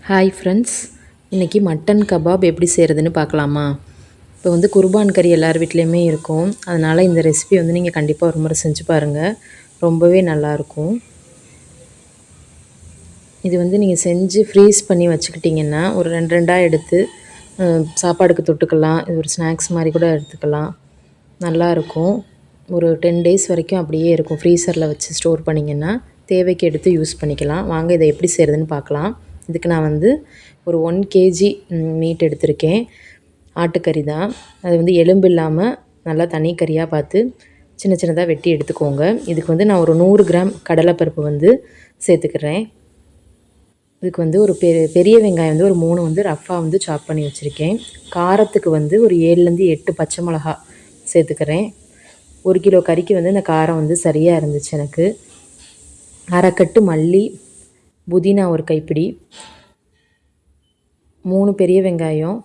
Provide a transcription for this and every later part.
Hi friends, இன்றைக்கி mutton kebab எப்படி செய்கிறதுன்னு பார்க்கலாமா? இப்போ வந்து குர்பான் கறி எல்லார் வீட்லேயுமே இருக்கும். அதனால் இந்த ரெசிபி வந்து நீங்கள் கண்டிப்பாக ஒரு முறை செஞ்சு பாருங்கள். ரொம்பவே நல்லாயிருக்கும். இது வந்து நீங்கள் செஞ்சு ஃப்ரீஸ் பண்ணி வச்சுக்கிட்டிங்கன்னா ஒரு 2 எடுத்து சாப்பாடுக்கு தொட்டுக்கலாம். இது ஒரு ஸ்நாக்ஸ் மாதிரி கூட எடுத்துக்கலாம். நல்லாயிருக்கும். ஒரு 10 டேஸ் வரைக்கும் அப்படியே இருக்கும். ஃப்ரீசரில் வச்சு ஸ்டோர் பண்ணிங்கன்னா தேவைக்கு எடுத்து யூஸ் பண்ணிக்கலாம். வாங்க இதை எப்படி செய்கிறதுன்னு பார்க்கலாம். இதுக்கு நான் வந்து ஒரு 1 கேஜி மீட் எடுத்திருக்கேன். ஆட்டுக்கறி தான். அது வந்து எலும்பு இல்லாமல் நல்லா தனி கறியாக பார்த்து சின்ன சின்னதாக வெட்டி எடுத்துக்கோங்க. இதுக்கு வந்து நான் ஒரு 100 கிராம் கடலைப்பருப்பு வந்து சேர்த்துக்கிறேன். இதுக்கு வந்து ஒரு பெரிய வெங்காயம் வந்து ஒரு 3 வந்து ரஃப்பாக வந்து சாப் பண்ணி வச்சுருக்கேன். காரத்துக்கு வந்து ஒரு 7லேருந்து 8 பச்சை மிளகா சேர்த்துக்கிறேன். 1 கிலோ கறிக்கு வந்து இந்த காரம் வந்து சரியாக இருந்துச்சு எனக்கு. அரைக்கட்டு மல்லி, புதினா ஒரு கைப்பிடி, 3 பெரிய வெங்காயம்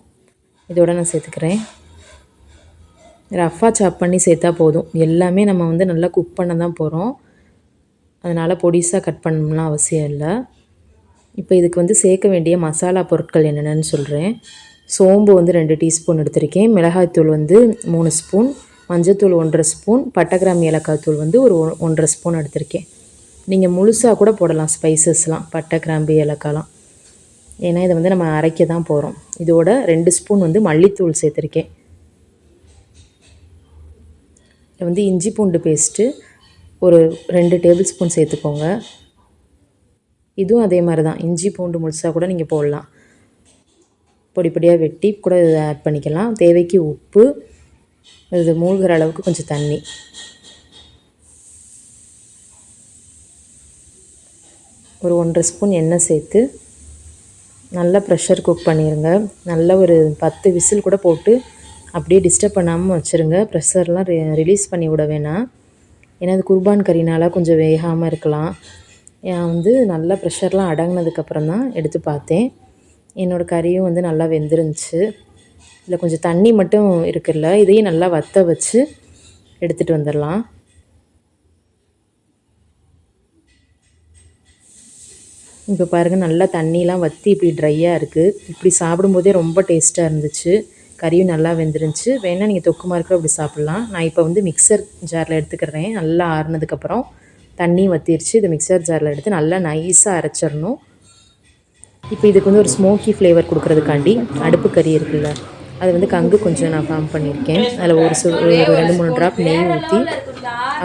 இதோட நான் சேர்த்துக்கிறேன். ரஃப்பாக சாப் பண்ணி சேர்த்தா போதும். எல்லாமே நம்ம வந்து நல்லா குக் பண்ண தான் போகிறோம். அதனால் பொடிசாக கட் பண்ணணும்லாம் அவசியம் இல்லை. இப்போ இதுக்கு வந்து சேர்க்க வேண்டிய மசாலா பொருட்கள் என்னென்னு சொல்கிறேன். சோம்பு வந்து 2 டீஸ்பூன் எடுத்திருக்கேன். மிளகாய்த்தூள் வந்து 3 ஸ்பூன், மஞ்சத்தூள் 1.5 ஸ்பூன், பட்டை கிராம்பு ஏலக்காய் தூள் வந்து ஒரு 1.5 ஸ்பூன் எடுத்திருக்கேன். நீங்கள் முழுசாக கூட போடலாம் ஸ்பைசஸ்லாம், பட்டை கிராம்பு ஏலக்காய்லாம். ஏன்னா இதை வந்து நம்ம அரைக்க தான் போகிறோம். இதோட 2 ஸ்பூன் வந்து மல்லித்தூள் சேர்த்துருக்கேன். இதில் வந்து இஞ்சி பூண்டு பேஸ்ட்டு ஒரு 2 டேபிள் ஸ்பூன் சேர்த்துக்கோங்க. இதுவும் அதே மாதிரி தான், இஞ்சி பூண்டு முழுசாக கூட நீங்கள் போடலாம். பொடி பொடியாக வெட்டி கூட இதை ஆட் பண்ணிக்கலாம். தேவைக்கு உப்பு, இது மூழ்கிற அளவுக்கு கொஞ்சம் தண்ணி. ஒரு 1.5 ஸ்பூன் எண்ணெய் சேர்த்து நல்லா ப்ரெஷர் குக் பண்ணிடுங்க. நல்லா ஒரு 10 விசில் கூட போட்டு அப்படியே டிஸ்டர்ப் பண்ணாமல் வச்சுருங்க. ப்ரெஷர்லாம் ரிலீஸ் பண்ணி விட வேணாம். ஏன்னா அது குர்பான் கறினால் கொஞ்சம் வேகாமல் இருக்கலாம். நான் வந்து நல்லா ப்ரெஷர்லாம் அடங்கினதுக்கப்புறம் தான் எடுத்து பார்த்தேன். என்னோடய கறியும் வந்து நல்லா வெந்துருந்துச்சு. இதில் கொஞ்சம் தண்ணி மட்டும் இருக்குல்ல, இதையும் நல்லா வற்ற வச்சு எடுத்துகிட்டு வந்துடலாம். இப்போ பாருங்கள், நல்லா தண்ணிலாம் வற்றி இப்படி ட்ரையாக இருக்குது. இப்படி சாப்பிடும்போதே ரொம்ப டேஸ்ட்டாக இருந்துச்சு. கறியும் நல்லா வெந்துருந்துச்சு. வேணால் நீங்கள் தொக்கு மாதிரி கூட அப்படி சாப்பிட்லாம். நான் இப்போ வந்து மிக்சர் ஜாரில் எடுத்துக்கிறேன். நல்லா ஆறுனதுக்கப்புறம் தண்ணி வற்றிருச்சு. இதை மிக்சர் ஜாரில் எடுத்து நல்லா நைஸாக அரைச்சிடணும். இப்போ இதுக்கு வந்து ஒரு ஸ்மோக்கி ஃப்ளேவர் கொடுக்குறதுக்காண்டி அடுப்பு கறி இருக்குல்ல, அது வந்து கங்கு கொஞ்சம் நான் ஃபார்ம் பண்ணியிருக்கேன். அதில் ஒரு 2-3 ட்ராப் நெய் ஊற்றி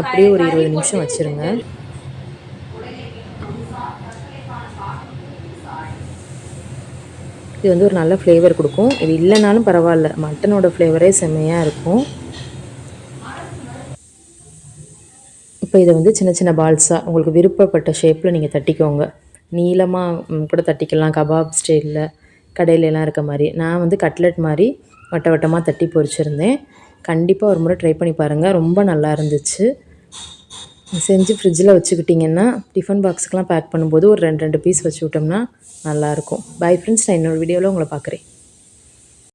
அப்படியே ஒரு 20 நிமிஷம் வச்சுருங்க. இது வந்து ஒரு நல்ல ஃப்ளேவர் கொடுக்கும். இது இல்லைனாலும் பரவாயில்ல, மட்டனோட ஃப்ளேவரே செம்மையாக இருக்கும். இப்போ இதை வந்து சின்ன சின்ன பால்ஸாக உங்களுக்கு விருப்பப்பட்ட ஷேப்பில் நீங்கள் தட்டிக்கோங்க. நீளமாக கூட தட்டிக்கலாம், கபாப் ஸ்டைலில் கடையிலலாம் இருக்க மாதிரி. நான் வந்து கட்லெட் மாதிரி வட்ட வட்டமாக தட்டி பொரிச்சிருந்தேன். கண்டிப்பாக ஒரு முறை ட்ரை பண்ணி பாருங்கள். ரொம்ப நல்லா இருந்துச்சு. செஞ்சு ஃப்ரிட்ஜில் வச்சுக்கிட்டிங்கன்னா டிஃபன் பாக்ஸுக்கெலாம் பேக் பண்ணும்போது ஒரு 2 பீஸ் வச்சு விட்டோம்னா நல்லாயிருக்கும். பை ஃப்ரெண்ட்ஸ், நான் இன்னொரு வீடியோவில் உங்களை பார்க்குறேன்.